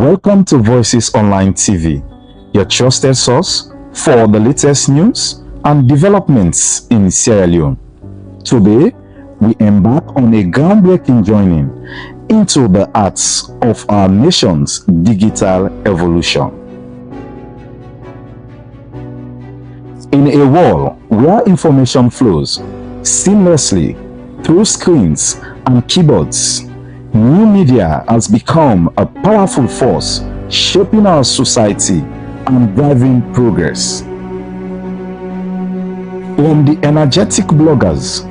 Welcome to Voices Online TV, your trusted source for the latest news and developments in Sierra Leone. Today, we embark on a groundbreaking journey into the arts of our nation's digital evolution. In a world where information flows seamlessly through screens and keyboards, new media has become a powerful force shaping our society and driving progress. From the energetic bloggers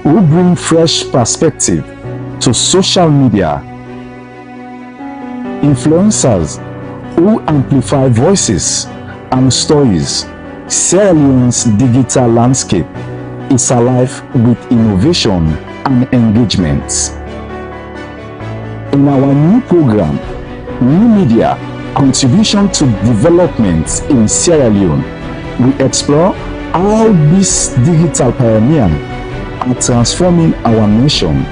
who bring fresh perspective to social media, influencers who amplify voices and stories, Sierra Leone's digital landscape is alive with innovation and engagement. In our new program, New Media Contribution to Development in Sierra Leone, we explore how these digital pioneers are transforming our nation.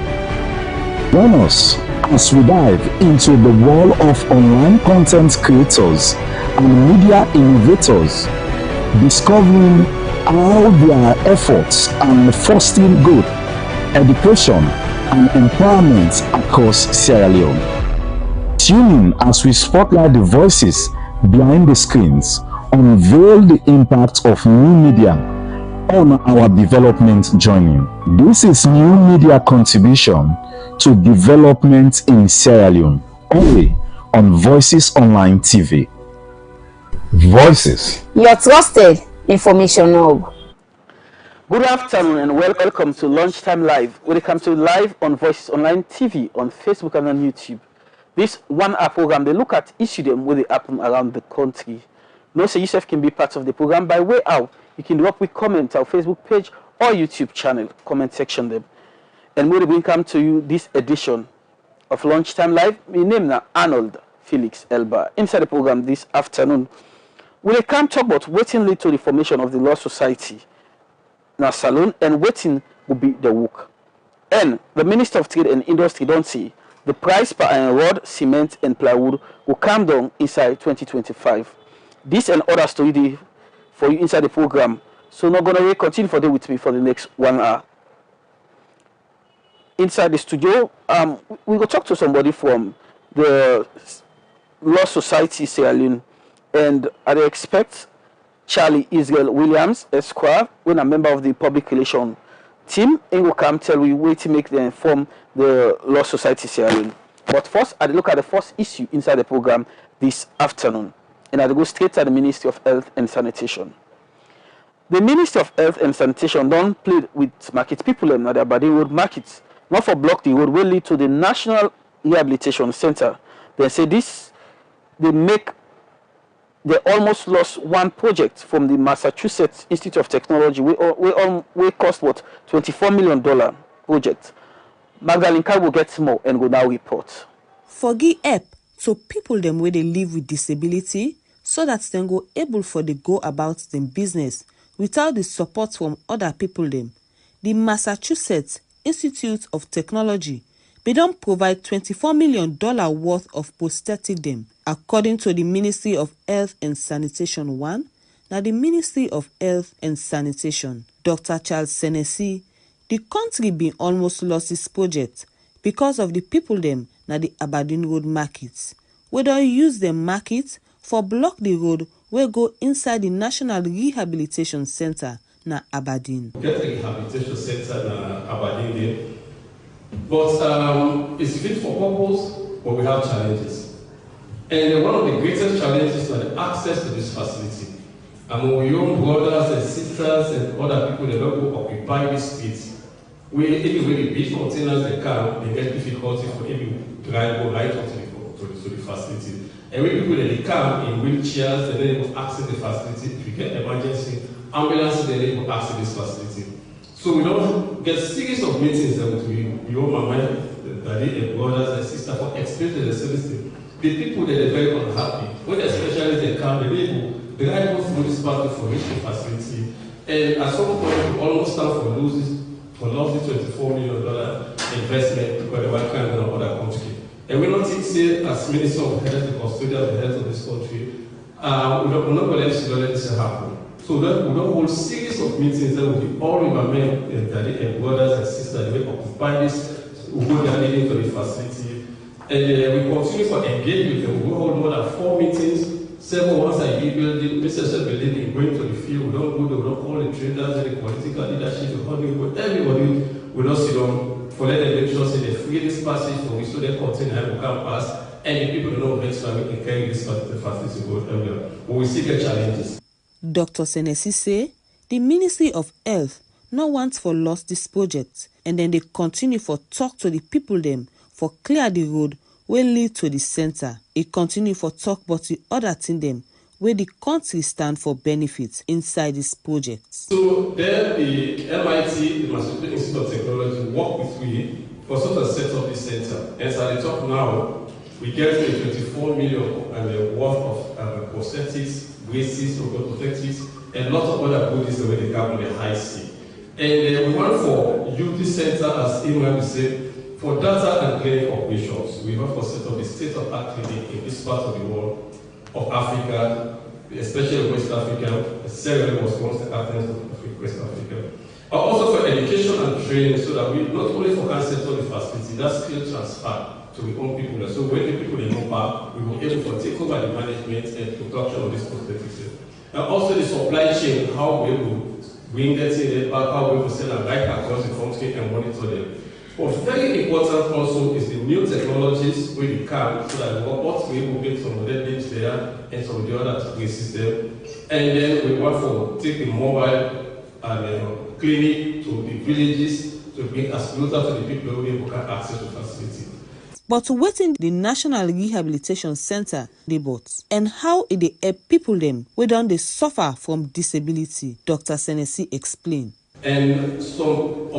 Join us as we dive into the world of online content creators and media innovators, discovering how their efforts are fostering growth, education, and empowerment across Sierra Leone. Tune in as we spotlight the voices behind the screens, unveil the impact of new media on our development journey. This is New Media Contribution to Development in Sierra Leone, only on Voices Online TV. Voices, your trusted information hub. Good afternoon and welcome to Lunchtime Live, where it comes to live on Voices Online TV, on Facebook and on YouTube. This 1 hour program, they look at issues them where they happen around the country. No, say yourself can be part of the program by way out. You can drop with comment our Facebook page or YouTube channel, comment section them. And we will come to you this edition of Lunchtime Live. My name is Arnold Felix Elba. Inside the program this afternoon, we come talk about waiting lead to the formation of the Law Society now salon and waiting will be the work. And the Minister of Trade and Industry don't see the price per iron rod, cement and plywood will come down inside 2025. This and other story for you inside the program. So not gonna continue for them with me for the next 1 hour. Inside the studio, we will talk to somebody from the Law Society Sierra Leone, and I expect Charlie Israel Williams, Esquire, when a member of the public relation team, and will come tell you where to make them form the Law Society Sierra Leone. But first, I look at the first issue inside the program this afternoon, and I go straight to the Ministry of Health and Sanitation. The Ministry of Health and Sanitation don't play with market people and other body road markets, not for block the road will lead to the National Rehabilitation Center. They say this, they almost lost one project from the Massachusetts Institute of Technology. We cost what $24 million project. Magdalene Kai will get more and will now report. Forgive help so people them where they live with disability so that they go able for they go about them business without the support from other people them. The Massachusetts Institute of Technology they don't provide $24 million worth of prosthetic them. According to the Ministry of Health and Sanitation 1, now the Ministry of Health and Sanitation, Dr. Charles Senesi, the country been almost lost this project because of the people them na the Aberdeen Road markets. Whether you use the market for block the road where go inside the National Rehabilitation Center na Aberdeen. Get a rehabilitation center na Aberdeen, but it's fit for purpose, but we have challenges. And one of the greatest challenges is the access to this facility. Among young brothers and sisters and other people that don't go occupy these streets, where even when the big containers they come, they get difficulty for even drive or right up to the facility. And when people that they come in wheelchairs, and then they will access the facility. If you get emergency ambulances, then they will access this facility. So we don't get series of meetings with your mama, daddy, and brothers and sisters for explaining the service. The people that are very unhappy, when especially they come, they will drive through this part of formation facility, and at some point we almost start for losing $24 million investment because the one kind of other country. And we not say, as Minister of Health, the custodian of the health of this country, we're not going to let this happen. So that we don't hold series of meetings that will be all river men and brothers and sisters that will occupy this, who go down into the facility. And we continue to engage with them. We hold more than 4 meetings, 7 once a year building, Mr. Building, going to the field. We don't go there, we don't call the traders and the political leadership, everybody will not sit down for let them make sure say they free this passage for which so they continue and can pass. And the people don't know next time we can carry this facility to go everywhere. But we see the challenges. Dr. Senesi say the Ministry of Health no want for lost this project, and then they continue for talk to the people them for clear the road will lead to the center. It continue for talk about the other thing them where the country stand for benefits inside this project. So then the MIT, the Massachusetts Institute of Technology, work with we for sort of set up this center. And so at the top now, we get 24 million worth of prosthetics, braces, prosthetics, and lots of other goodies the way they come on the high sea. And we want for use this center as Imran said, for data and clinic operations. We want for set up the state-of-art clinic in this part of the world of Africa, especially West Africa. Sierra Leone was once the Athens of West Africa. But also for education and training, so that we not only for can set up the facility, that's skill transfer to the own people. So when the people they come back, we will be able to take over the management and production of this prosthetics. And also the supply chain, how we will bring that in back, how we will sell them right across the country and monitor them. But very important also is the new technologies where you can, so that what we will get some of them things there and some of the other places there. And then we want to take the mobile and clinic to the villages to bring as closer to the people who can access the facility. But waiting the National Rehabilitation Center debates and how it dey help people them who don't they suffer from disability, Dr. Senesi explained. And some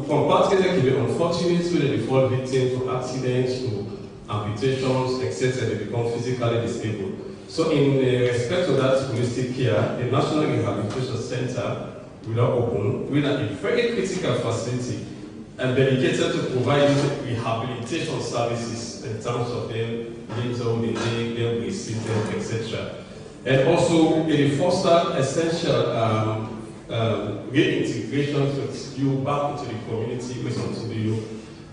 parts can be unfortunate when they fall victim to accidents, to amputations, etc. They become physically disabled. So in respect to that holistic care, the National Rehabilitation Center will open with a very critical facility and dedicated to provide rehabilitation services in terms of them limbs on the leg, them receive them, etc. And also it foster essential reintegration with you back into the community with something to you.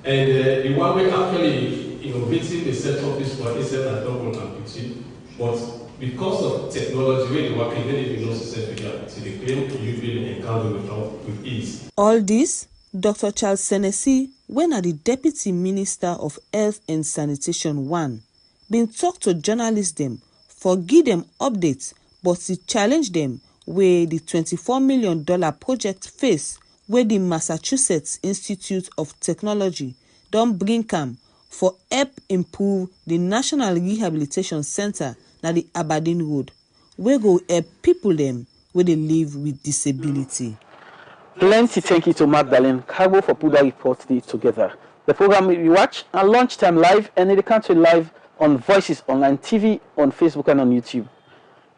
And the one way actually innovating the set of this one is a double amputee, but because of technology, where they work, even if you know successfully, so they claim you really encounter with ease. All this, Dr. Charles Senesi, when at the Deputy Minister of Health and Sanitation 1, been talk to journalists them for give them updates, but to challenge them where the $24 million project face where the Massachusetts Institute of Technology don't bring come for help improve the National Rehabilitation Center na the Aberdeen Road, where go help people them where they live with disability. Plenty thank you to Magdalene Cargo for putting that report together. The program will be watched at lunchtime live and in the country live on Voices Online TV, on Facebook and on YouTube.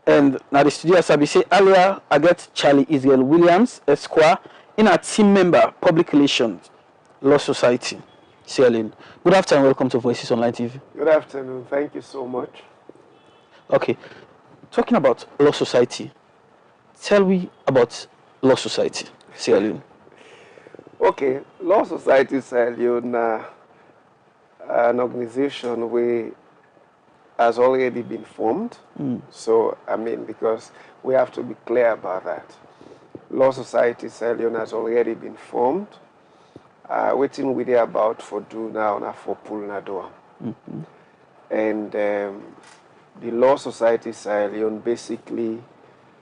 And now the studio as I say earlier, I get Charlie Israel Williams, Esquire, in a team member, Public Relations, Law Society, Sierra Leone. Good afternoon, welcome to Voices Online TV. Good afternoon, thank you so much. Okay, talking about Law Society, tell me about Law Society, Sierra Leone. Okay, Law Society Sierra Leone, an organization where has already been formed. So, I mean, because we have to be clear about that. Law Society Sierra Leone has already been formed. Waiting with you about for do now na for pull na door. And the Law Society Sierra Leone, basically,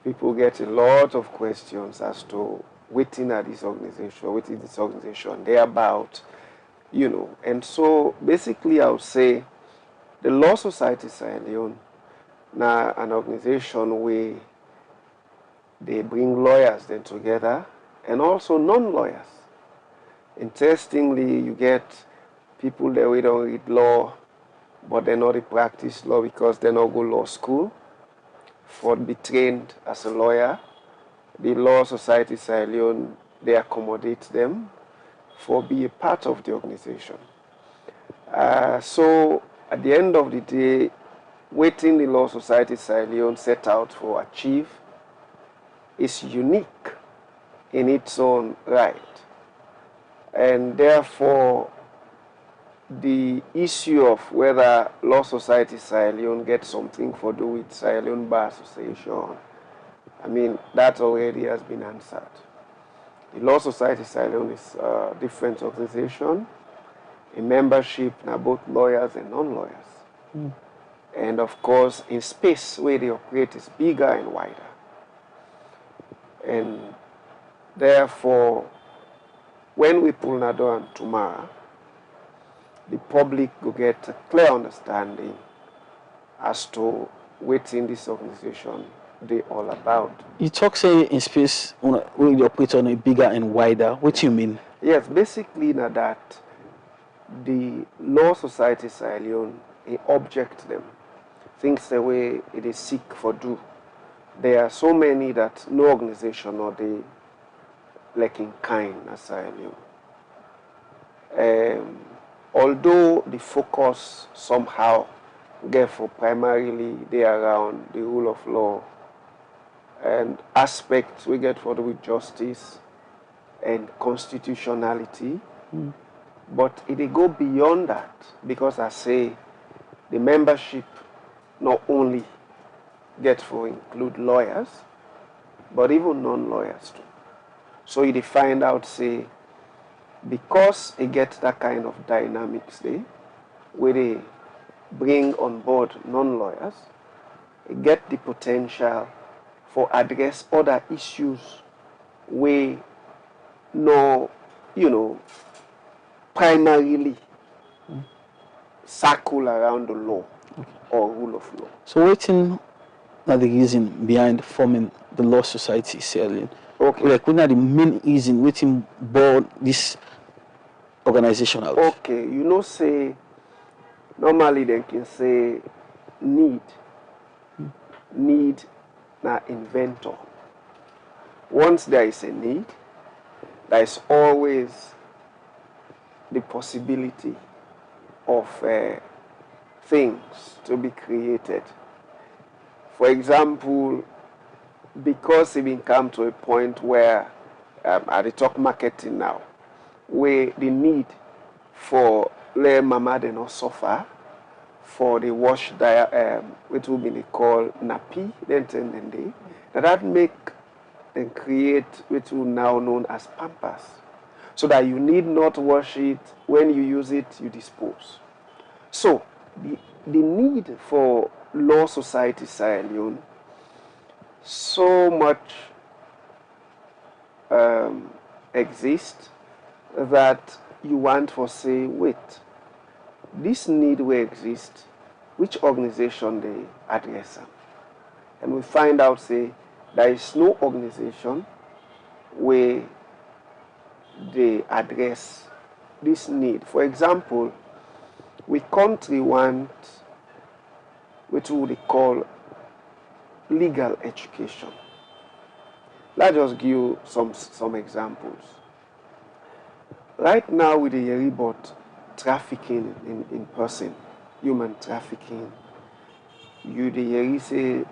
people get a lot of questions as to waiting at this organization, they're about, you know. And so, basically, I would say, the Law Society Sierra Leone, now an organization where they bring lawyers then together and also non-lawyers. Interestingly, you get people that we don't read law, but they know they practice law because they don't go law school for be trained as a lawyer. The Law Society Sierra Leone, they accommodate them for be a part of the organization. So at the end of the day, waiting the Law Society Sierra Leone set out for achieve is unique in its own right. And therefore, the issue of whether Law Society Sierra Leone gets something for do with Sierra Leone Bar Association, I mean, that already has been answered. The Law Society Sierra Leone is a different organization. A membership now both lawyers and non-lawyers. And of course, in space where they operate is bigger and wider. And therefore, when we pull Nado and Tumara, the public will get a clear understanding as to what in this organization they all about. You talk say in space when you operate on a bigger and wider. What do you mean? Yes, basically now that the Law Society Sierra Leone, they object them, things the way it is seek for do. There are so many that no organization or they like in kind as Sierra Leone. Although the focus somehow therefore primarily they are around the rule of law and aspects we get for with justice and constitutionality, but it go beyond that because I say the membership not only get for include lawyers, but even non-lawyers too. So you find out say because it gets that kind of dynamics there, where they bring on board non-lawyers, it get the potential for address other issues where no, primarily circle around the law or rule of law. So waiting not the reason behind forming the Law Society Sierra Leone. Okay. Like what are the main reason waiting board this organization out? Okay, say normally they can say need na inventor. Once there is a need, there is always the possibility of things to be created. For example, because it been come to a point where at the talk marketing now, where the need for let mama they not suffer for the wash which will be called nappy then day. That make them create which will now known as pampers. So that you need not wash it, when you use it, you dispose. So the need for Law Society Sierra Leone so much exists that you want for say, wait, this need will exist, which organization they address them? And we find out say there is no organization where they address this need. For example, we country want what we call legal education. Let's just give you some examples. Right now with the Yeribot trafficking in person, human trafficking, you the Yeri say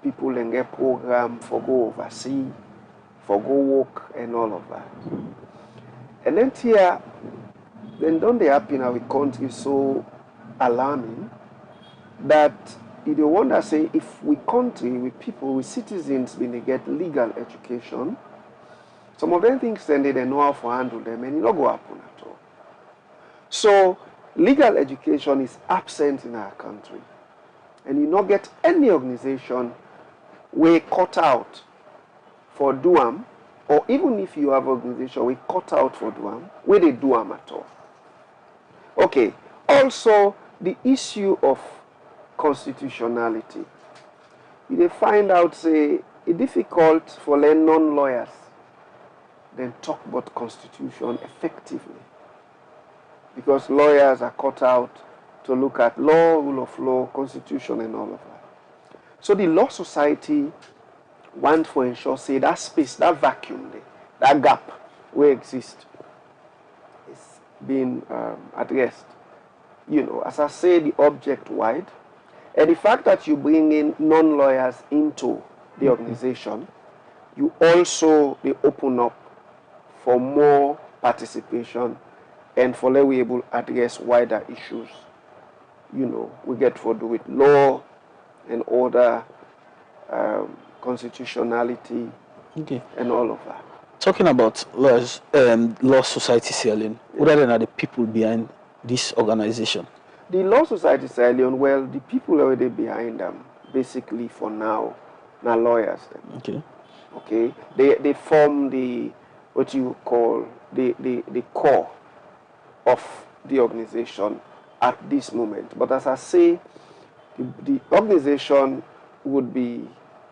people and get program for go overseas, for go work and all of that. And then here, then don't they happen in our country so alarming that you wonder say if we country, with people, with citizens when they get legal education, some of them things then they know how to handle them and it not go happen at all. So legal education is absent in our country. And you not get any organization where cut out for DUAM, or even if you have organization we cut out for DUAM, where they DUAM at all. Okay, also the issue of constitutionality. You find out say it's difficult for non-lawyers then talk about constitution effectively. Because lawyers are cut out to look at law, rule of law, constitution and all of that. So the Law Society want to ensure say that space, that vacuum there, that gap where exists is being addressed. you know, as I say, the object wide. And the fact that you bring in non-lawyers into the organization, you also they open up for more participation and for let we able to address wider issues. You know, we get for do with law and order, constitutionality, Okay. and all of that. Talking about laws, Law Society Sierra Leone, what are the people behind this organization? The Law Society Sierra Leone, well, the people already behind them, basically for now lawyers. Then. Okay. Okay, they form the what you call the core of the organization at this moment. But as I say, the organization would be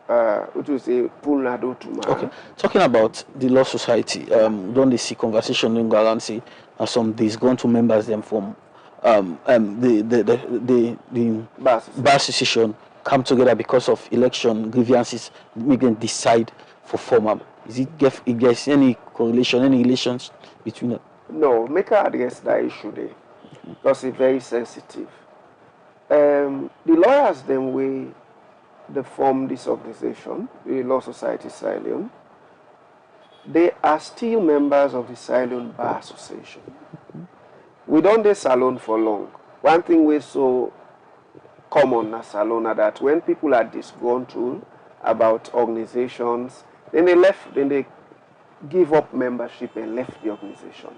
what we say Pulnado tomorrow. Okay. Talking about the Law Society, don't they see conversation in Garancy some disgruntled members them from the Bar bar association come together because of election grievances, make them decide for formal. Is it if there's any correlation, any relations between them? No, make her address that issue there because it's very sensitive. The lawyers then they form this organization, the Law Society Sierra Leone. They are still members of the Sierra Leone Bar Association. We don't do salon for long. One thing we so common as salon are that when people are disgruntled about organizations, then they give up membership and left the organization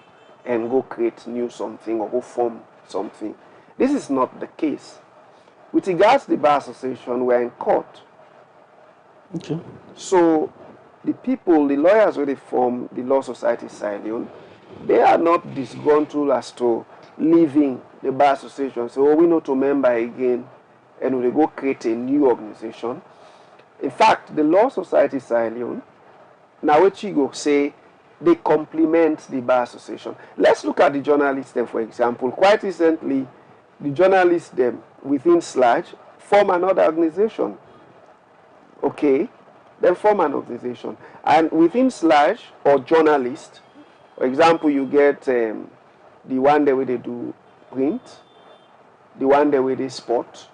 and go create new something or go form something. This is not the case. With regards to the Bar Association, we're in court. Okay. So the people, the lawyers who they form the Law Society Sierra Leone, they are not disgruntled as to leaving the Bar Association. So we not to member again and we go create a new organization. In fact, the Law Society Sierra Leone, now what you go say, they complement the Bar Association. Let's look at the journalists then, for example. Quite recently, the journalists them within Sludge form another organization. Okay? Then form an organization. And within Sludge or journalist, for example, you get the one day where they do print, the one day where they sport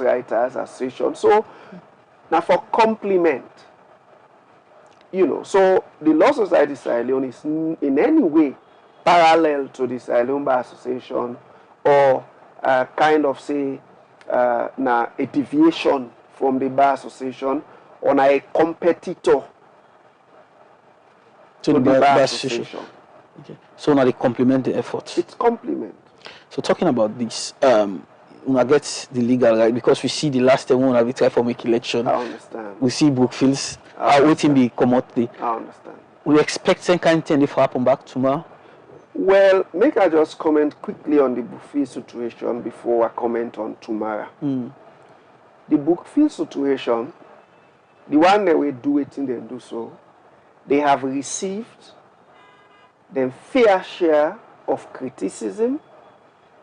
writers association. So now for complement, you know, so the Law Society Sierra Leone is in any way parallel to the Sierra Leone Bar Association or kind of say a deviation from the Bar Association or a competitor to the Bar Association. Okay. So now they complement the efforts. It's complement. So talking about this, I get the legal right because we see the last time when we try for make election. I understand. We see Brookfields waiting be come out there. I understand. We expect some kind of thing if happen back tomorrow. Well, make I just comment quickly on the Brookfield situation before I comment on tomorrow. The Brookfield situation, the one that we do it in and do so, they have received the fair share of criticism,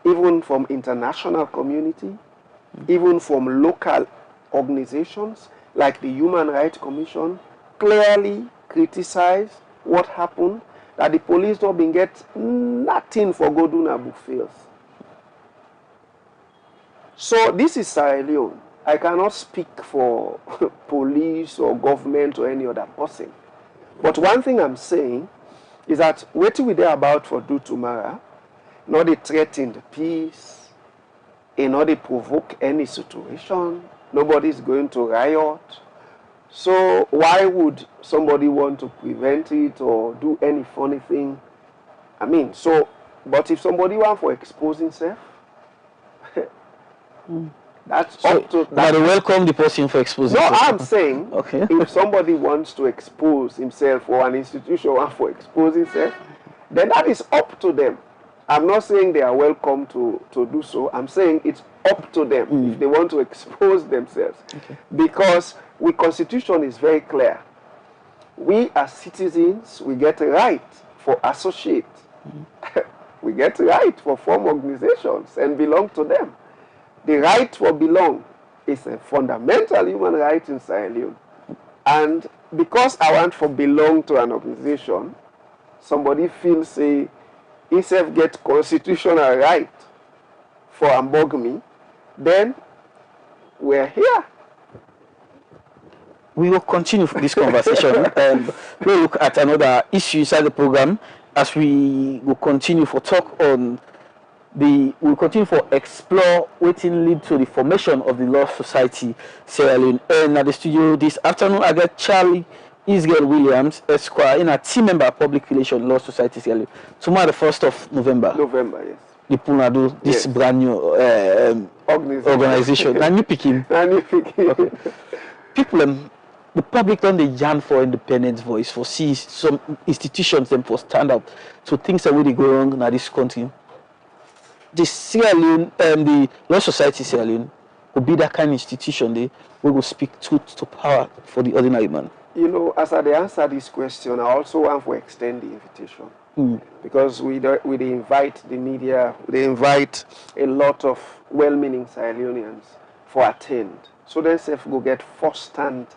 even from international community, even from local organizations like the Human Rights Commission, clearly criticize what happened, that the police don't been get nothing for go do na Brookfields. So this is Sierra Leone. I cannot speak for police or government or any other person. But one thing I'm saying is that what we there about for do tomorrow, not they threaten the peace, and not they provoke any situation. Nobody's going to riot. So why would somebody want to prevent it or do any funny thing? I mean, so, but if somebody wants for expose himself, that's So, up to but they welcome the person for exposing. no, himself. I'm saying Okay. if somebody wants to expose himself or an institution wants for expose himself, then that is up to them. I'm not saying they are welcome to do so. I'm saying it's up to them if they want to expose themselves. Because the Constitution is very clear. We as citizens, we get a right for associate. We get a right for form organizations and belong to them. The right for belong is a fundamental human right in Sierra Leone. And because I want to belong to an organization, somebody feels say himself get constitutional right for ambogamy, then we're here. We will continue this conversation. We'll look at another issue inside the program as we will continue for talk on we'll continue for explore what lead to the formation of the Law Society Sierra Leone. And at the studio this afternoon, I get Charlie Israel Williams, Esquire, in a team member of Public Relations Law Society Sierra Leone. Tomorrow, the 1st of November. November, yes. The Punadu, this brand new organization. And you picking. Okay. People, the public don't they yearn for independent voice, for see some institutions them for stand up. So things are really going wrong in this country. The Sierra Leone, the Law Society Sierra Leone will be that kind of institution they will speak truth to power for the ordinary man. You know, as I answer this question, I also want to extend the invitation. Because we invite the media, they invite a lot of well-meaning Sierra Leoneans for attend. So then self go get first-hand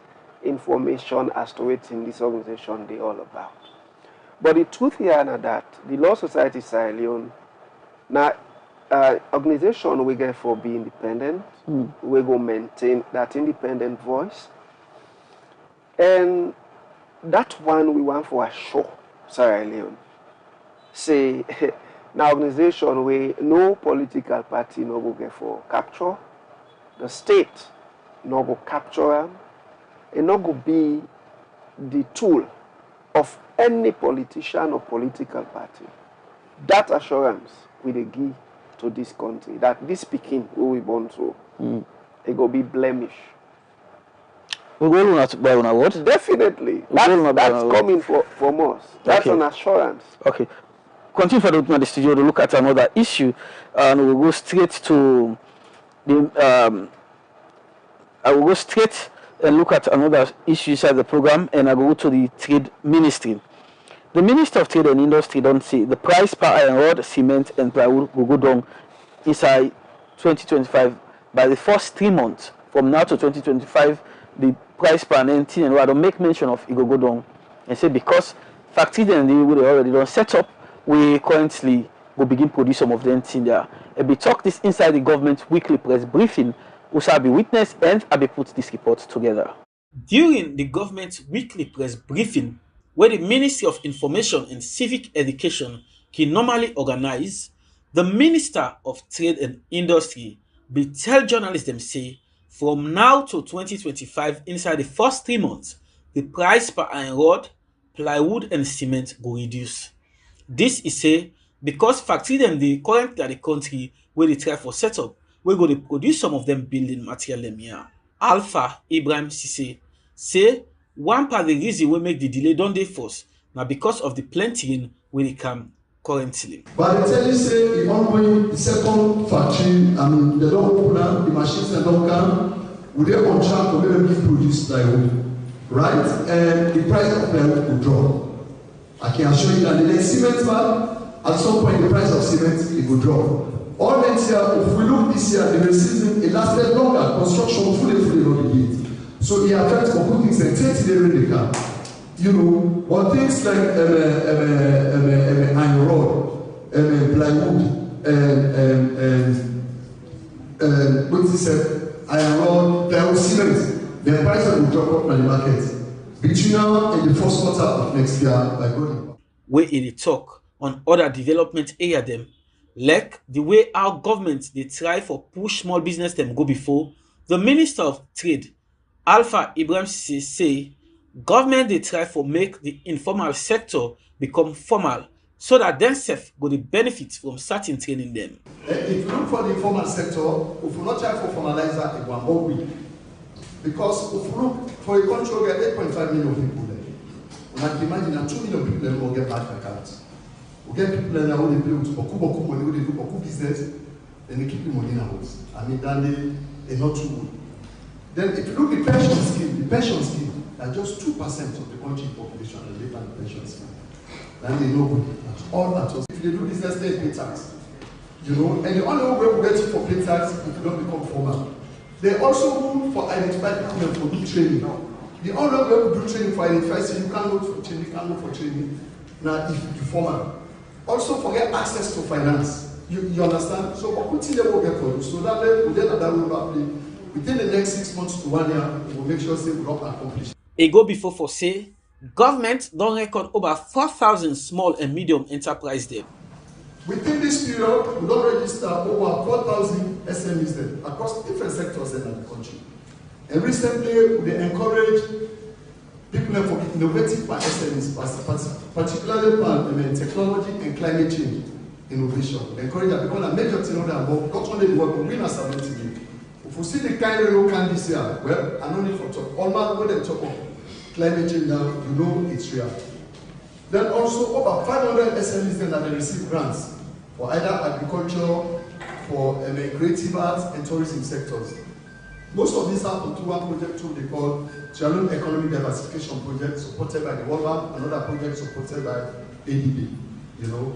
information as to what in this organization they all about. But the truth here is that the Law Society Sierra Leone, now organization we get for be independent, we go maintain that independent voice. And that one we want for a show, Sierra Leone. Say, now organization where no political party no go get for capture, the state no go capture them, and no go be the tool of any politician or political party. That assurance we dey give to this country that this Pekin who we born to, it go be blemish. We will not buy on a word. Definitely. That's coming from us. That's an assurance. Okay. Continue for the studio to look at another issue, and we'll go straight to the. I will go straight and look at another issue inside the program, and I will go to the Trade Ministry. The Minister of Trade and Industry don't say the price per iron rod, cement, and plywood will go down inside 2025 by the first 3 months. From now to 2025, the price per anything and I don't make mention of it go down and say because factories and they would already done set up, we currently will begin produce some of them in there. And we talk this inside the government weekly press briefing, which will be witnessed and I be put this report together. During the government weekly press briefing, where the Ministry of Information and Civic Education can normally organize, the Minister of Trade and Industry will tell journalists them say from now to 2025, inside the first 3 months, the price per iron rod, plywood, and cement will reduce. This is say because factory them the currently at the country where they try for setup, we go to produce some of them building material them here. Alpha Ibrahim Sise say one part of the reason we make the delay don't they force now because of the plenty rain where they come currently. But they tell you say if ongoing the second factory, I mean they don't open up, the machines that don't come, would they on track to make them give produce plywood, right? And the price of plywood will drop. I can assure you that the next cement man, at some point the price of cement it will drop. All next year, if we look this year, the season it lasted longer, construction fully not begin. So it affects for good things like 30 days in the car. You know, or things like iron rod, plywood, what is it? Iron rod, plywood, cement. The price will drop up in the market between now and the first quarter of next year by God. We in the talk on other development area them, like the way our government they try for push small business them go before. The Minister of Trade, Alpha Ibrahim say government they try for make the informal sector become formal so that themselves go the benefit from certain training them. If you look for the informal sector, if you not try for formalizer, it will more weak. Because if you look for a country we get 8.5 million people there. And I can imagine that 2 million people there will get bank accounts. We get people there now they play with beaucoup money, they do beaucoup business, and they keep the money in the house. I mean that they not too good. Then if you look at the pension scheme, are just 2% of the country population that live on the pension scheme. Then they know good at all that. If they do business, they pay tax. You know, and the only way we get you for pay tax if you don't become formal. They also move for identified people for do training. The only way we do training for identified, so you can't go for training, you can't go for training. Now if you formal. Also forget access to finance. You understand? So what putting them will get for you. So that within that will probably within the next 6 months to 1 year, we will make sure say we don't accomplish. A go before for say, government don't record over 4,000 small and medium enterprise them. Within this period, we don't register over 4,000 SMEs then across different sectors in the country. And recently, we encourage people for innovative by SMEs, particularly for technology and climate change innovation. We encourage that because a major thing on that, but not only the work, but we are submitting. If we see the kind of local this year, well, I don't need for talk. All my when they talk of climate change now, you know it's real. Then also over 500 SMEs then that they receive grants for either agriculture, for creative arts and tourism sectors. Most of these happen through one project too they call LEONE Economic Diversification Project supported by the World Bank, another project supported by ADB, you know.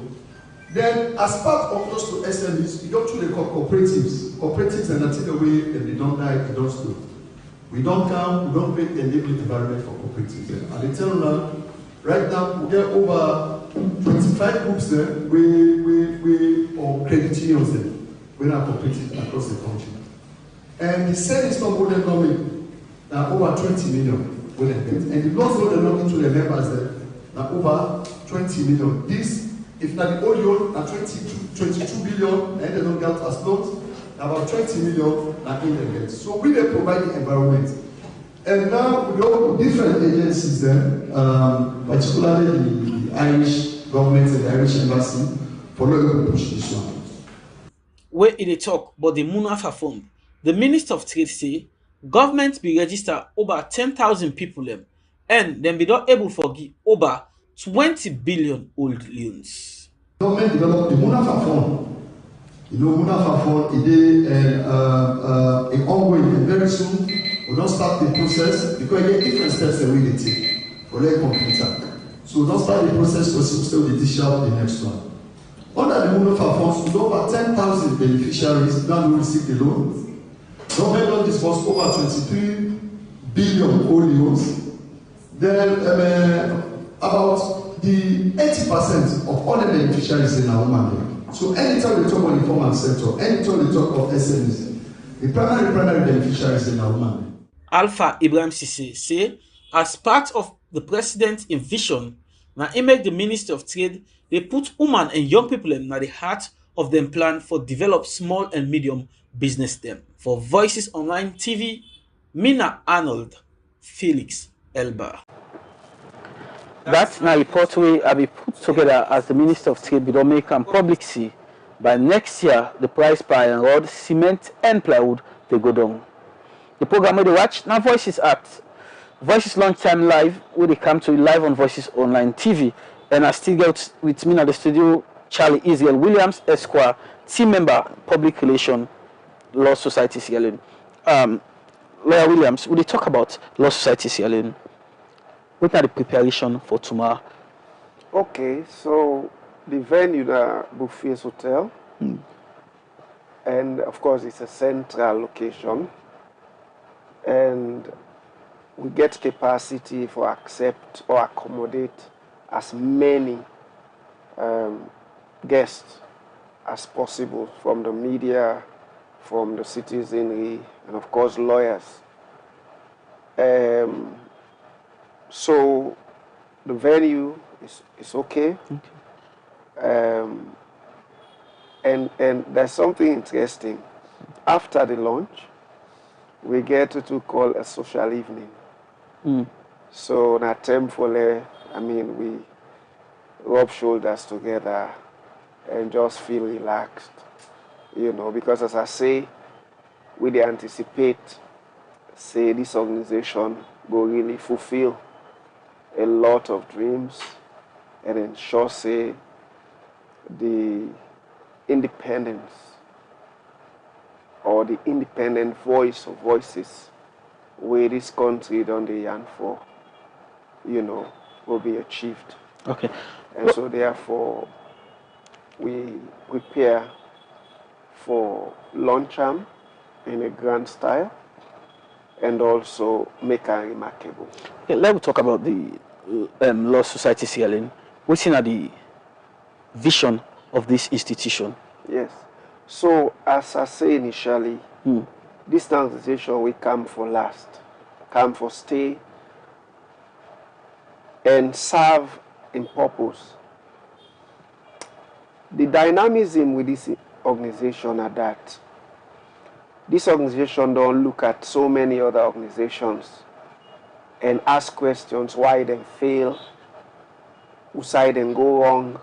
Then as part of those two SMEs, you go through the cooperatives. Cooperatives and that's the way that they don't die, they don't stop. We don't come, we don't create the enabling environment for cooperatives. And they tell now, right now, we get over 25 groups there, or credit unions there, we are cooperatives across the country. And the savings from Golden Government are over 20 million. And the loans that are into the members there are over 20 million. This, if not the old loan, are 22 billion, and they don't get as loans, about 20 million are in the debt. So we they provide the environment. And now we go to different agencies there, particularly the Irish government and the Irish embassy, for them to push this one. Where it talk about the Munafa Fund, the Minister of Trade say government be register over 10,000 people them, and then be not able to give over 20 billion old loans. Government developed the Munafa Fund. You know, Munafa Fund is ongoing, and very soon we don't start the process because there are different steps that we take for their computer. So we don't start the process for still the digital the next one. Under the Munafa Funds, with over 10,000 beneficiaries now will receive the loans. Government loan disbursed over 23 billion old loans. Then about the 80% of all the beneficiaries in our woman. So anytime we talk about the informal sector, anytime we talk of SMEs, the primary beneficiaries in our woman. Alpha Ibrahim Sisse say, as part of the president's vision, now he make the Ministry of Trade, they put women and young people in the heart of them plan for develop small and medium business them. For Voices Online TV, Mina Arnold, Felix Elba. That's now report way I be put together as the Minister of Trade will make and public see. By next year, the price per iron rod, cement and plywood they go down. The program where they watch now Voices at Voices Lunchtime Live, where they come to live on Voices Online TV. And I still get with me at the studio Charlie Israel Williams, Esquire, team member, public relation, Law Society Sierra Leone. Lawyer Williams, will they talk about Law Society Sierra Leone? What are the preparation for tomorrow? Okay, so the venue, the Buffets Hotel, and of course it's a central location, and we get capacity for accept or accommodate as many guests as possible from the media, from the citizenry, and of course lawyers. So the venue is okay. And there's something interesting. After the launch, we get to call a social evening. So in a temple, I mean, we rub shoulders together and just feel relaxed, you know, because as I say, we anticipate, say, this organization will really fulfill a lot of dreams and ensure, say, the independence or the independent voice of voices where this country don't yearn for, you know, will be achieved. Okay. And so therefore, we prepare for launch in a grand style and also make it remarkable. Okay, let's talk about the Law Society Sierra Leone. What's in the vision of this institution? Yes. So, as I say initially, this organization will come for last, come for stay, and serve in purpose. The dynamism with this organization are that this organization don't look at so many other organizations and ask questions why they fail, who side them go wrong,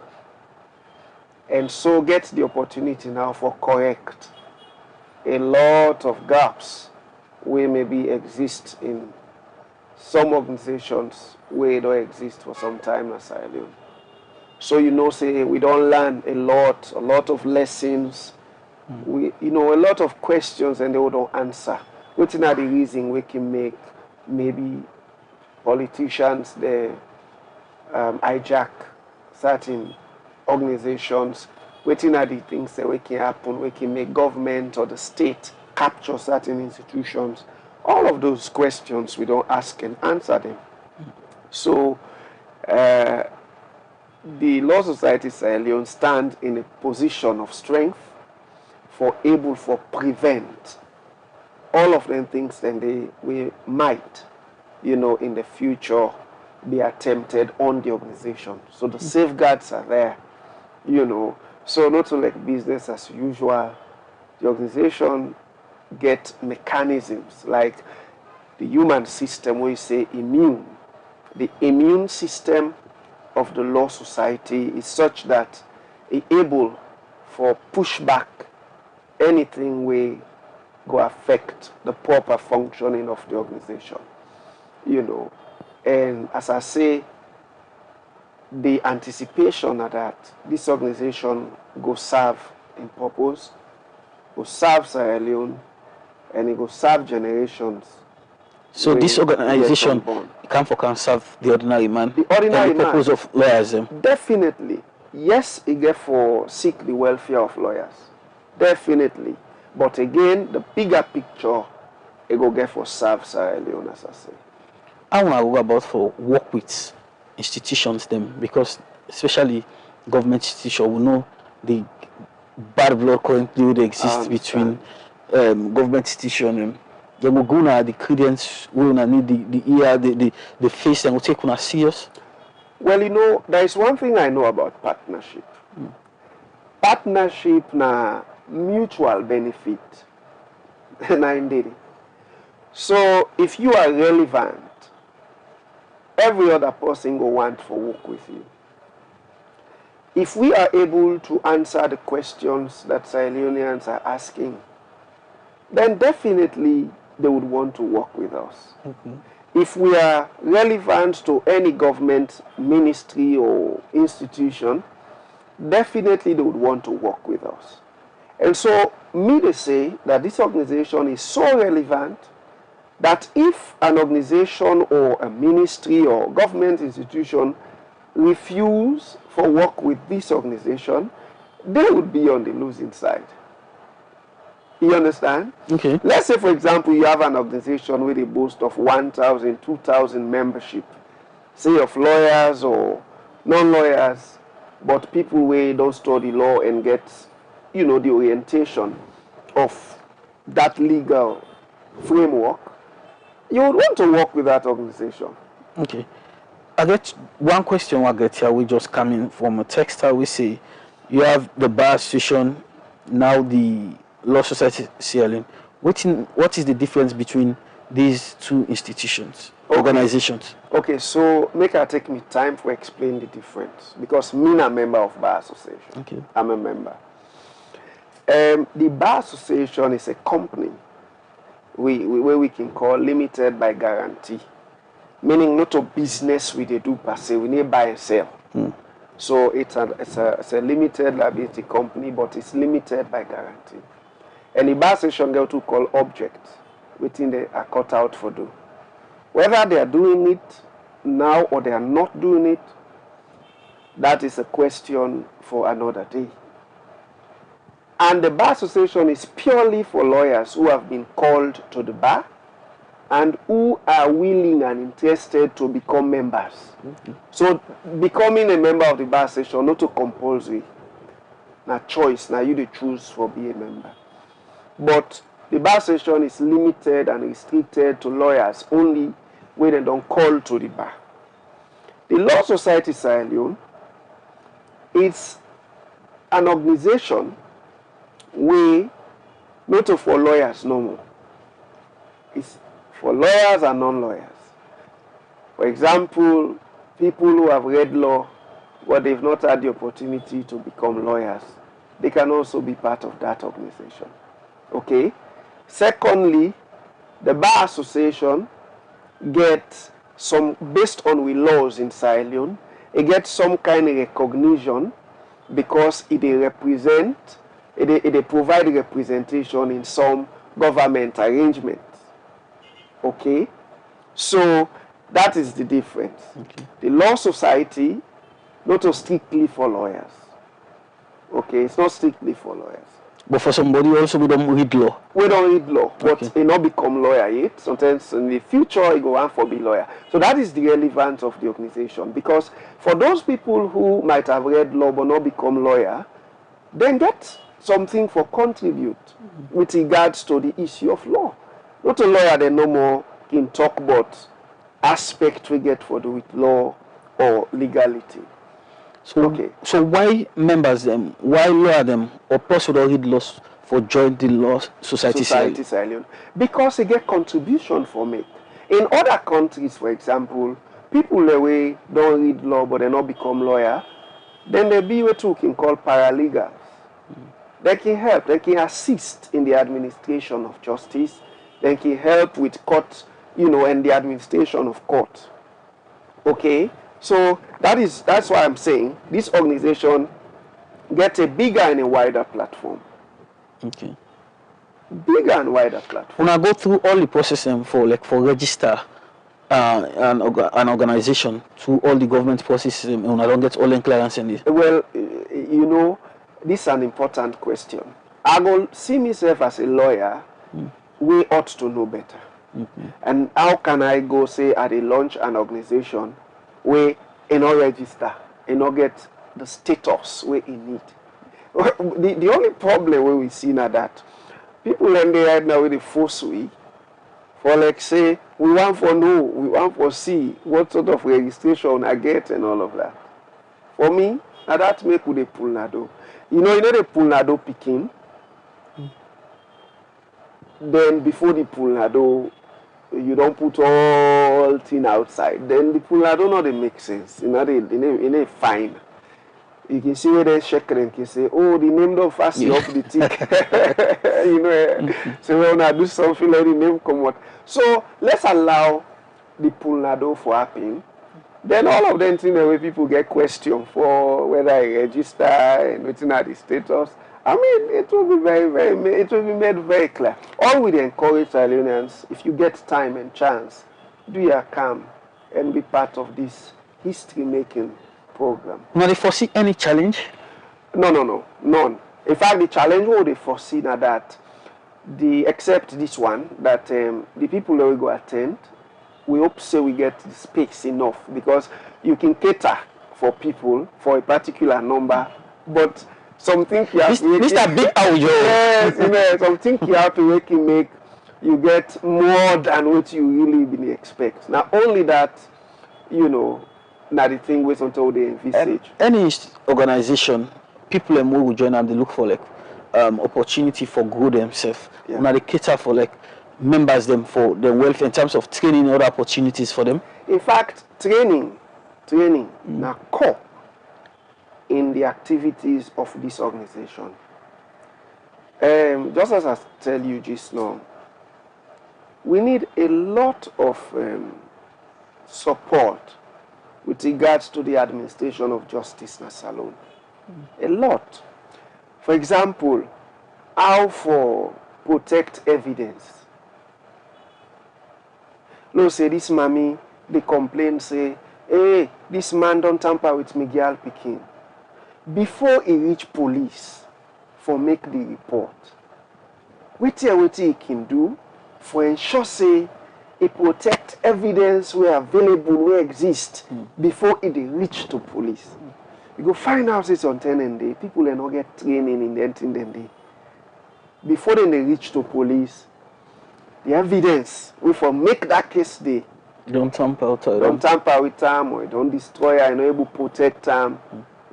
and so get the opportunity now for correct a lot of gaps where maybe exist in some organizations where don't exist for some time as LEONE. So say we don't learn a lot of lessons, we a lot of questions and they don't answer. What's not the reason we can make maybe politicians they hijack certain organizations? Waiting at the things that we can happen, we can make government or the state capture certain institutions. All of those questions we don't ask and answer them. So the Law Society Sierra Leone stand in a position of strength for prevent all of them things that we might, in the future be attempted on the organization. So the safeguards are there, So not to like business as usual, the organization get mechanisms like the human system, we say immune. The immune system of the Law Society is such that it able for pushback anything we go affect the proper functioning of the organization. And as I say, the anticipation of that this organization go serve in purpose, go serve Sierra Leone, and it go serve generations. So this organization can serve the ordinary man. The ordinary man. Purpose of lawyers. Definitely. Yes, it get for seek the welfare of lawyers. Definitely. But again, the bigger picture, it go get for serve Sierra Leone, as I say. I want to go about for work with institutions them, because especially government institutions, we know the bad blood currently that exists between government institutions. They will go now the credence, we will need the ear, the face, and will take on serious. Well, there is one thing I know about partnership. Partnership na mutual benefit. So if you are relevant, every other person will want to work with you. If we are able to answer the questions that Sierra Leoneans are asking, then definitely they would want to work with us. If we are relevant to any government ministry or institution, definitely they would want to work with us. And so, they say that this organization is so relevant that if an organization or a ministry or government institution refuse for work with this organization, they would be on the losing side. You understand? Okay. Let's say, for example, you have an organization with a boast of 1,000, 2,000 membership, say of lawyers or non-lawyers, but people who don't study law and get, the orientation of that legal framework, you would want to work with that organization. Okay. I get one question I get here. We just coming from a text. We say you have the bar association, now the Law Society Sierra Leone. What is the difference between these two institutions, organizations? Okay, so make I take me time to explain the difference, because me a member of Bar Association. Okay. I'm a member. The Bar Association is a company where we can call limited by guarantee, meaning not a business we do per se. We need buy and sell. So it's a limited liability company, but it's limited by guarantee. And the Bar Association go to call objects within they are cut out for do. Whether they are doing it now or they are not doing it, that is a question for another day. And the Bar Association is purely for lawyers who have been called to the bar and who are willing and interested to become members. So becoming a member of the Bar Association, not to compulsory. na choice, na you dey choose for be a member. But the bar association is limited and restricted to lawyers only when they don't call to the bar. The Law Society Sierra Leone, it's an organization where not for lawyers no more. It's for lawyers and non-lawyers. For example, people who have read law but they've not had the opportunity to become lawyers, they can also be part of that organization. Okay? Secondly, the Bar Association gets some, based on the laws in Sierra Leone, it gets some kind of recognition because it represent, it provide representation in some government arrangements. Okay? So that is the difference. Okay. The Law Society, not strictly for lawyers. Okay, it's not strictly for lawyers. But for somebody also we don't read law. We don't read law, but okay. It not become lawyer yet. Sometimes in the future, it go on for be lawyer. So that is the relevance of the organization. Because for those people who might have read law but not become lawyer, then get something for contribute with regards to the issue of law. Not a lawyer, they no more can talk about aspect we get for do with law or legality. So, okay. So why members them, why lawyer them, or person who read laws for join the Law Society Sierra Leone? Because they get contribution from it. In other countries, for example, people the way don't read law but they not become lawyer, then they be what you can call paralegals. They can help, they can assist in the administration of justice, they can help with court, you know, and the administration of court. Okay? So that's why I'm saying this organization gets a bigger and a wider platform. Okay. Bigger and wider platform. When I go through all the process for register an organization through all the government processes, when I don't get all the clearance in this. Well, you know, this is an important question. I will see myself as a lawyer. We ought to know better. And how can I go say I launch an organization where you not register, you not get the status where you need? The only problem where we see now that people and they right now with the force we for like say we want for know, we want for see what sort of registration I get and all of that. For me, now that make with the pull nado. You know the pull nado picking. Then before the pull nado, you don't put all thing outside. Then the pull nado not they make sense. You know they fine. You can see where they shake and can say, oh, the name don't fast off the tick. You know, so when I do something, let the name come out. So let's allow the pull nado for happening. Then all of them things where people get questioned for whether I register and what's not the status. I mean, it will be it will be made very clear. All we encourage Leoneans, if you get time and chance, do your come and be part of this history-making program. Now, they foresee any challenge? No, none. In fact, the challenge what they foresee now that except this one, that the people that will go attend, we hope say we get the space enough because you can cater for people for a particular number, but something you have to make Mr. Big Audio. Yes, you know, something you have to make you get more than what you really been expect. Now only that, you know, now the thing was until they envisage. Any organization, people who will join them, they look for like opportunity for grow themselves. Yeah. Now they cater for like members them for their welfare in terms of training and other opportunities for them. In fact, training now core in the activities of this organization. Just as I tell you just now, we need a lot of support with regards to the administration of justice in Salone. A lot. For example, how for protect evidence. No, say this mommy, they complain, say, hey, this man don't tamper with Miguel Pikin. Before he reach police for make the report, what he can do for ensure say he protect evidence where available, where exist before it reach to police. You go find houses on tenant, people are not get training in the thing then. Before they reach to police, the evidence we for make that case day. Don't tamper with them or don't destroy or not able to protect them.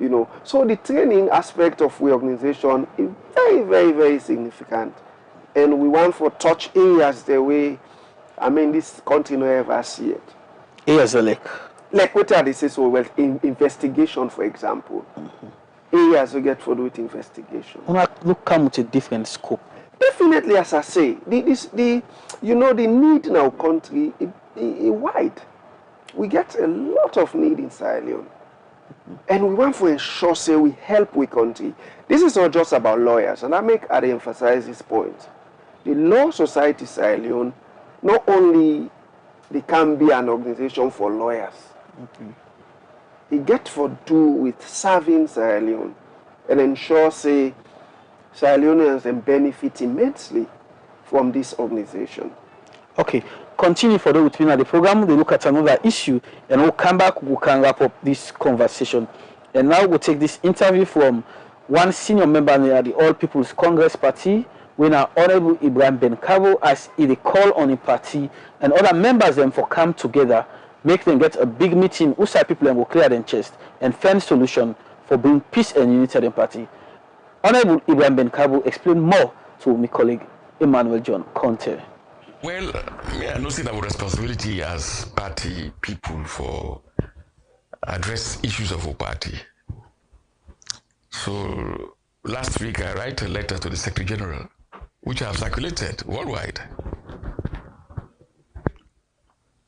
You know. So the training aspect of reorganization is very, very, very significant. And we want for touch areas the way this country no ever see it. Areas like what are they say so well investigation, for example. Areas we get for do with investigation. Look come with a different scope. Definitely, as I say, the need in our country is wide. We get a lot of need in Sierra Leone. And we want to ensure say we help we country. This is not just about lawyers, and I emphasize this point. The Law Society Sierra Leone, not only they can be an organization for lawyers, it get for do with serving Sierra Leone and ensure say Sierra Leoneans benefit immensely from this organization. Okay, continue for those with me at the program. They look at another issue and we'll come back, we can wrap up this conversation. And now we'll take this interview from one senior member of the All People's Congress Party, when our Honorable Ibrahim Ben Cabo, as he call on the party and other members them for come together, make them get a big meeting, outside people and will clear their chest and find solution for bring peace and unity in the party. Honorable Ibrahim Ben Cabo explain more to my colleague Emmanuel John Conte. Well, I know see our responsibility as party people for address issues of our party. So last week I write a letter to the Secretary General, which I have circulated worldwide,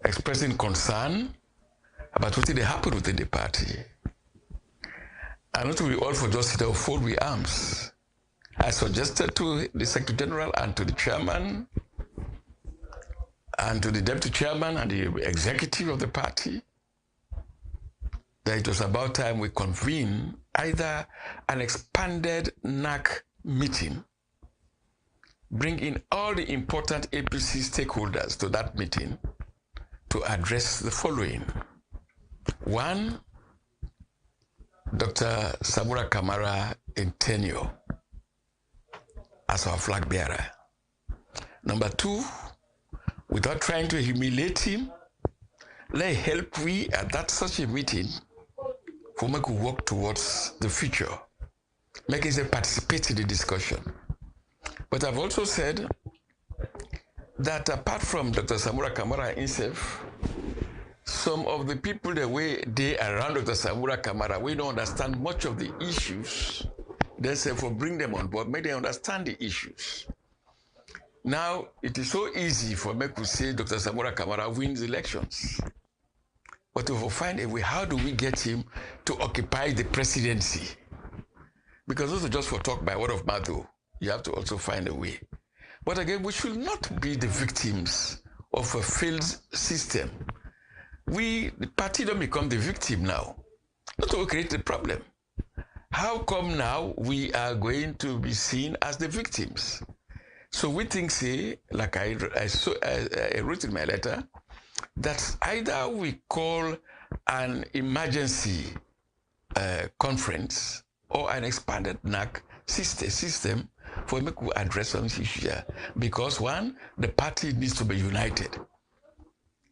expressing concern about what they happen within the party. And not we all for just sit down fold with arms. I suggested to the Secretary General and to the Chairman and to the Deputy Chairman and the executive of the party that it was about time we convene either an expanded NAC meeting, bring in all the important APC stakeholders to that meeting to address the following. One, Dr. Samura Kamara in tenure as our flag bearer. Number two, without trying to humiliate him, let help we at that such a meeting for make we work towards the future, make us participate in the discussion. But I've also said that apart from Dr. Samura Kamara himself, some of the people the way they around Dr. Samura Kamara, we don't understand much of the issues. They say for bring them on board, make them understand the issues. Now, it is so easy for me to say Dr. Samura Kamara wins elections. But if we find a way, how do we get him to occupy the presidency? Because those are just for talk by word of mouth, though. You have to also find a way. But again, we should not be the victims of a failed system. We, the party, don't become the victim now. Not to create the problem. How come now we are going to be seen as the victims? So we think, say, like I wrote in my letter, that either we call an emergency conference or an expanded NAC system for me to address some issues here. Because one, the party needs to be united.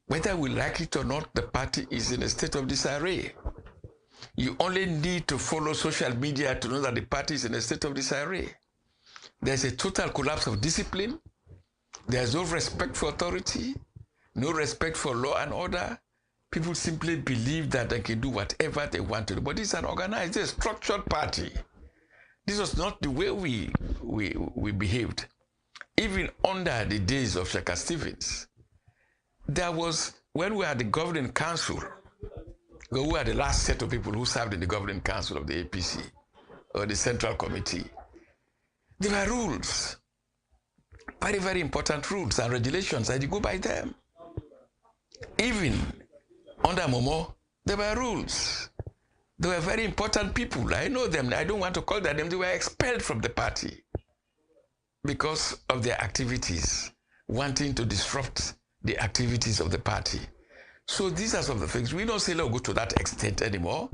Whether we like it or not, the party is in a state of disarray. You only need to follow social media to know that the party is in a state of disarray. There's a total collapse of discipline. There's no respect for authority, no respect for law and order. People simply believe that they can do whatever they want to do. But this is an organized, a structured party. This was not the way we behaved. Even under the days of Shaka Stevens, there was, when we had the governing council, we were the last set of people who served in the governing council of the APC, or the central committee. There were rules, very, very important rules and regulations, and you go by them. Even under Momo, there were rules. They were very important people. I know them. I don't want to call their names. They were expelled from the party because of their activities, wanting to disrupt the activities of the party. So these are some of the things. We don't say, let's go to that extent anymore.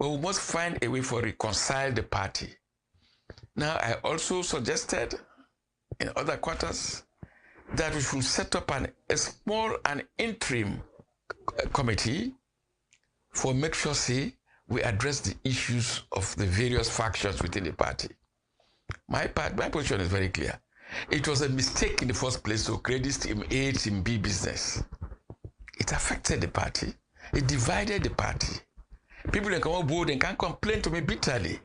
but we must find a way for reconcile the party. Now, I also suggested in other quarters that we should set up a small and interim committee for make sure, say, we address the issues of the various factions within the party. My position is very clear. It was a mistake in the first place to create this Team A, Team B business. It affected the party. It divided the party. People can come on board and can complain to me bitterly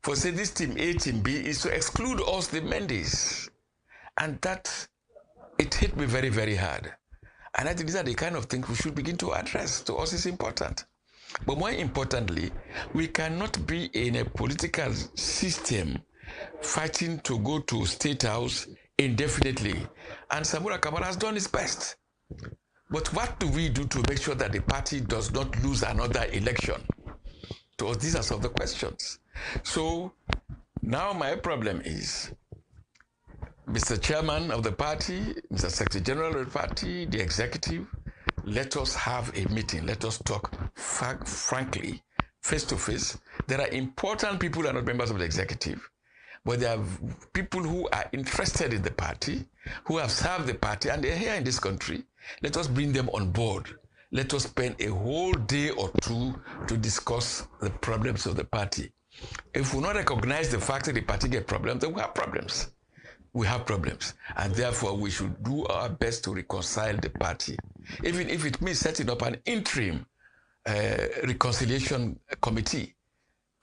for say this Team A, Team B is to exclude us, the Mendes. And that, it hit me very, very hard. And I think these are the kind of things we should begin to address. To us, it's important. But more importantly, we cannot be in a political system fighting to go to State House indefinitely. And Samura Kamara has done his best. But what do we do to make sure that the party does not lose another election? To us, these are some of the questions. So now my problem is, Mr. Chairman of the party, Mr. Secretary General of the party, the executive, let us have a meeting. Let us talk frankly, face to face. There are important people who are not members of the executive, but there are people who are interested in the party, who have served the party, and they're here in this country. Let us bring them on board. Let us spend a whole day or two to discuss the problems of the party. If we not recognize the fact that the party get problems, then we have problems. We have problems, and therefore we should do our best to reconcile the party, even if it means setting up an interim reconciliation committee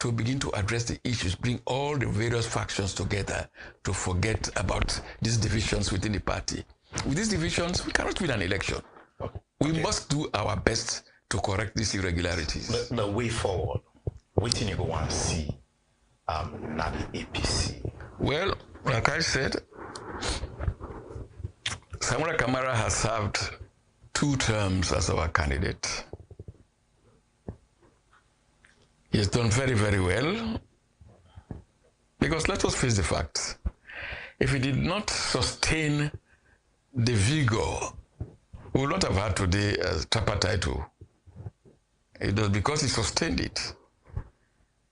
to begin to address the issues, bring all the various factions together to forget about these divisions within the party. With these divisions, we cannot win an election. Okay. We must do our best to correct these irregularities. The way forward, what do you want to see now the APC? Well, like I said, Samura Kamara has served 2 terms as our candidate. He has done very, very well. Because let us face the facts. If he did not sustain the vigor, we would not have had today a tripartite. It was because he sustained it.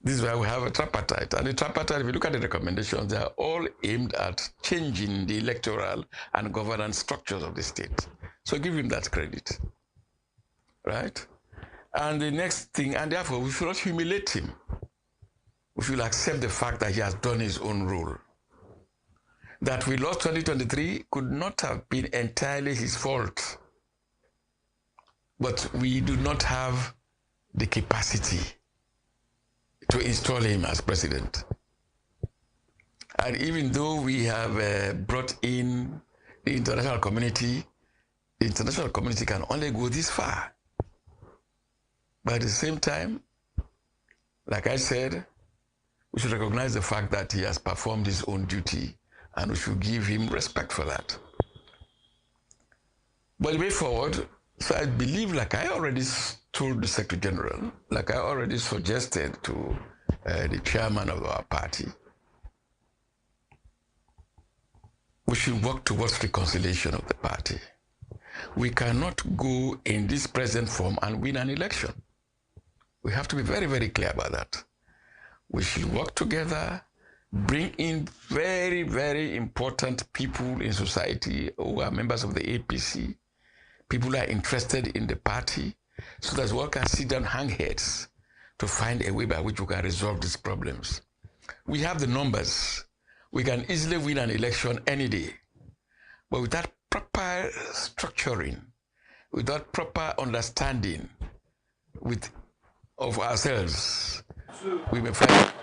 This is why we have a tripartite. And the tripartite, if you look at the recommendations, they are all aimed at changing the electoral and governance structures of the state. So give him that credit, right? And the next thing, and therefore we should not humiliate him. We should accept the fact that he has done his own role. That we lost 2023 could not have been entirely his fault. But we do not have the capacity to install him as president. And even though we have brought in the international community can only go this far. But at the same time, like I said, we should recognize the fact that he has performed his own duty, and we should give him respect for that. But the way forward, so I believe, like I already told the Secretary General, like I already suggested to the chairman of our party, we should work towards reconciliation of the party. We cannot go in this present form and win an election. We have to be very, very clear about that. We should work together, bring in very, very important people in society who are members of the APC, people who are interested in the party, so that one can sit down, hang heads, to find a way by which we can resolve these problems. We have the numbers. We can easily win an election any day. But without proper structuring, without proper understanding of ourselves, we may find...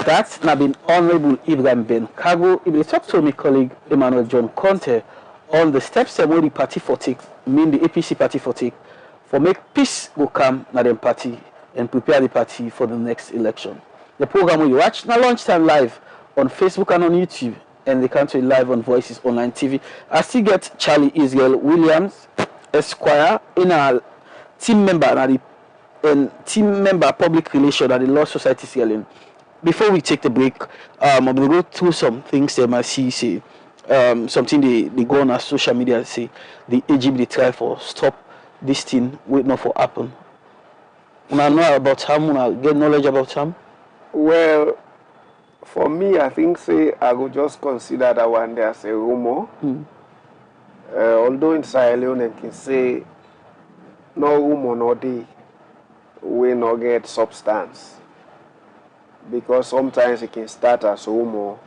That's now been Honorable Ibrahim Ben Kago. If they talk to my colleague Emmanuel John Conte on the steps where the party for take, mean the APC party for take, for make peace go come na them party and prepare the party for the next election. The program will you watch now lunchtime live on Facebook and on YouTube, and the country live on Voices Online TV. I still get Charlie Israel Williams, Esquire, in our team member and team member public relation at the Law Society Sierra. Before we take the break, I'm going to go through some things they might see, say, something they go on our social media, say, the AGB they try for stop this thing, wait not for happen. Una know about ham, una get knowledge about ham? Well, for me, I think say I would just consider that one there as a rumor. Although in Sierra Leone, I can say no rumor, no day, we not get substance. Because sometimes it can start as rumor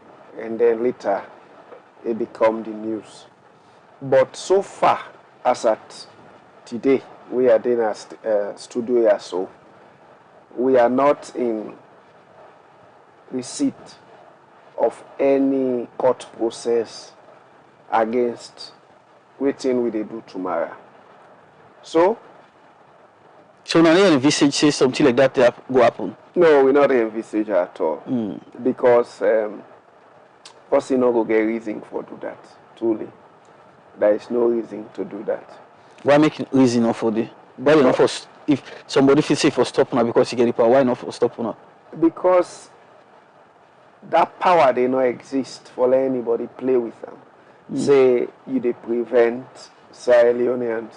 and then later it become the news. But so far as at today, we are in a studio here, so we are not in receipt of any court process against waiting we they do tomorrow. So now they envisage say something like that go happen. no, we not envisage at all. Because person not go get reason for do that. Truly. There is no reason to do that. Why make reason for the why not for if somebody feels safe for stop now because you get the power, why not for stop now? Because that power they not exist for let anybody play with them. Say you they prevent Sierra Leoneans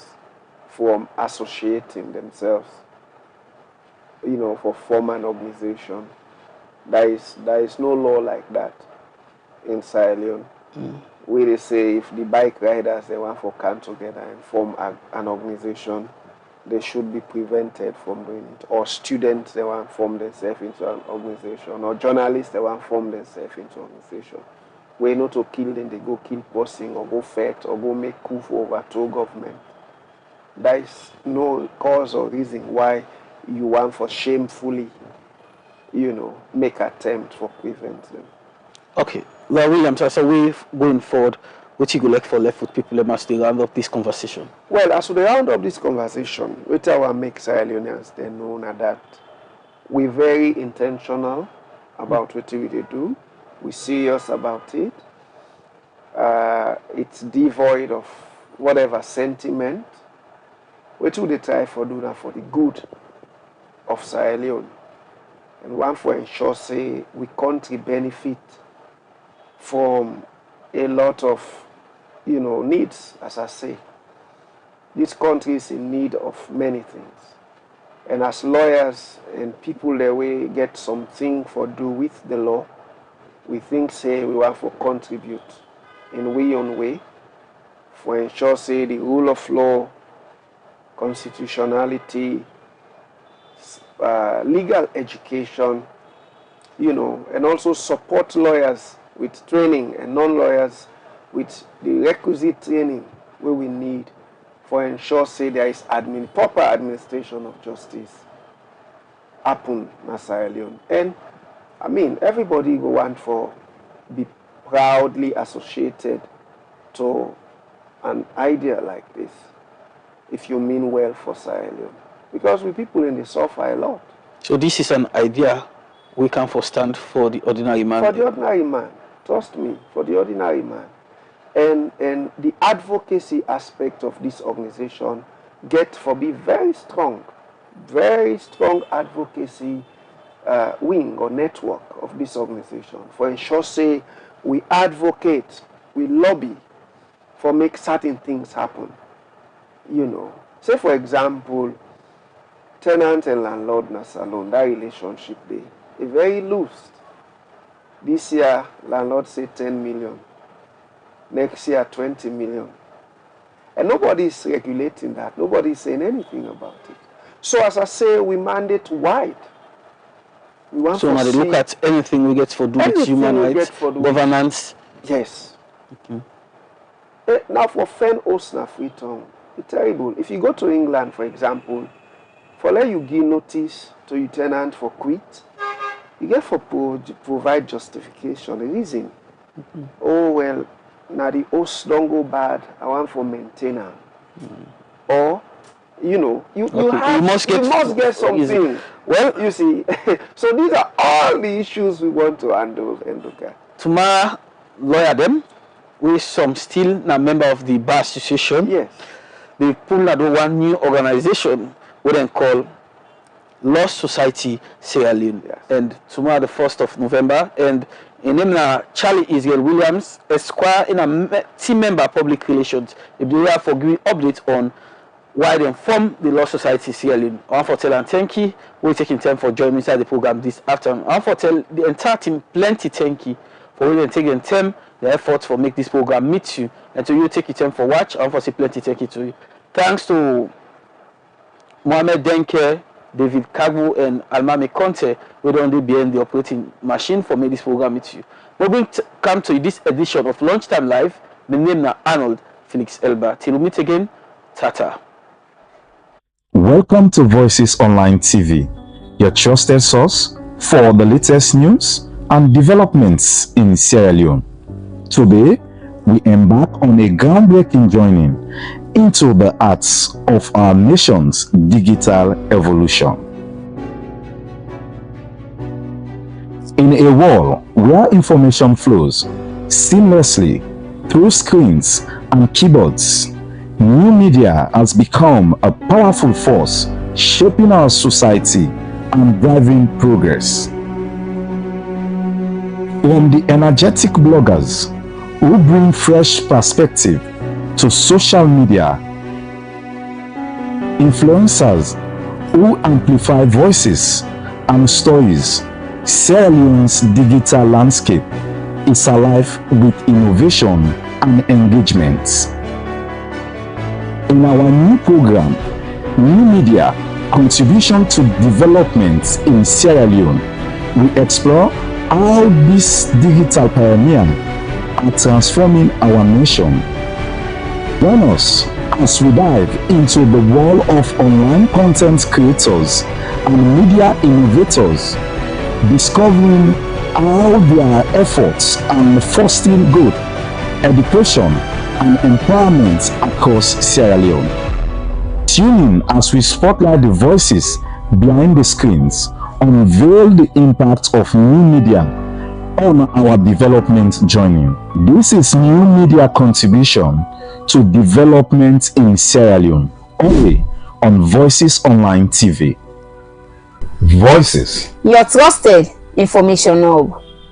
from associating themselves, you know, for form an organization. There is no law like that in Sierra Leone. Where they say if the bike riders they want to come together and form an organization, they should be prevented from doing it. Or students they want to form themselves into an organization, or journalists they want to form themselves into an organization. Where not to kill them, they go kill person or go fight or go make coup for overthrow government. There is no cause or reason why you want for shamefully, you know, make attempt for prevent them. Okay. Well, Williams, as a way going forward, what you go like for left with people that must round up this conversation? Well, as we round up this conversation, what I want to make Sierra Leoneans they know that we're very intentional about what we do. We're serious about it. It's devoid of whatever sentiment. What we try for do that for the good of Sierra Leone. And one for ensure say we country benefit from a lot of, you know, needs, as I say. This country is in need of many things. And as lawyers and people that we get something for do with the law, we think say we want to contribute in we own way for ensure say the rule of law, constitutionality, legal education, you know, and also support lawyers with training and non-lawyers with the requisite training where we need for ensure say there is proper administration of justice happen in Sierra Leone. And I mean, everybody go want for be proudly associated to an idea like this if you mean well for Sierra Leone. Because we people in the suffer a lot. So this is an idea we can for stand for the ordinary man. For the ordinary man, trust me, for the ordinary man. And the advocacy aspect of this organization get for be very strong advocacy wing or network of this organization. For ensure say we advocate, we lobby for make certain things happen. You know, say for example, tenant and landlord na salon, that relationship they is very loose. This year, landlord say 10 million. Next year, 20 million. And nobody is regulating that. Nobody is saying anything about it. So as I say, we mandate wide. We want so now they look at anything we get for do with human rights, governance. Yes. Now for fen osna freedom, it's terrible. If you go to England, for example, for let you give notice to your tenant for quit, you get for provide justification, a reason. Oh well, now the host don't go bad, I want for maintenance. Or, you know, you must get something. Well, you see, so these are all the issues we want to handle and look at. Tomorrow, lawyer them, we some still na member of the Bar Association. Yes. They pull out one new organization we then call Law Society Sierra Leone. Yes. And tomorrow the 1st of November, and in name na Charlie Israel Williams, Esquire in a team member public relations. If they have for giving updates on why they form the Law Society Sierra Leone. I want to tell and thank you. We're taking time for joining inside the program this afternoon. I want to tell the entire team plenty thank you for really taking time, the efforts for make this program meet you, and to you take your time for watch. I want to say plenty thank you to you. Thanks to Mohamed Denke, David Kagbu, and Almami Conte, we don't be behind the operating machine for make this program meet you. We will come to this edition of Lunchtime Live. The name is Arnold Felix Elba. Till we meet again, Tata. Welcome to Voices Online TV, your trusted source for the latest news and developments in Sierra Leone. Today, we embark on a groundbreaking journey into the arts of our nation's digital evolution. In a world where information flows seamlessly through screens and keyboards, new media has become a powerful force shaping our society and driving progress. From the energetic bloggers who bring fresh perspective to social media, influencers who amplify voices and stories, Sierra Leone's digital landscape is alive with innovation and engagement. In our new program, New Media Contribution to Development in Sierra Leone, we explore how these digital pioneers are transforming our nation. Join us as we dive into the world of online content creators and media innovators, discovering how their efforts are fostering growth, education, and empowerment across Sierra Leone. Tune in as we spotlight the voices behind the screens, unveil the impact of new media on our development journey. This is New Media Contribution to Development in Sierra Leone, only on Voices Online TV. Voices, Your trusted information hub.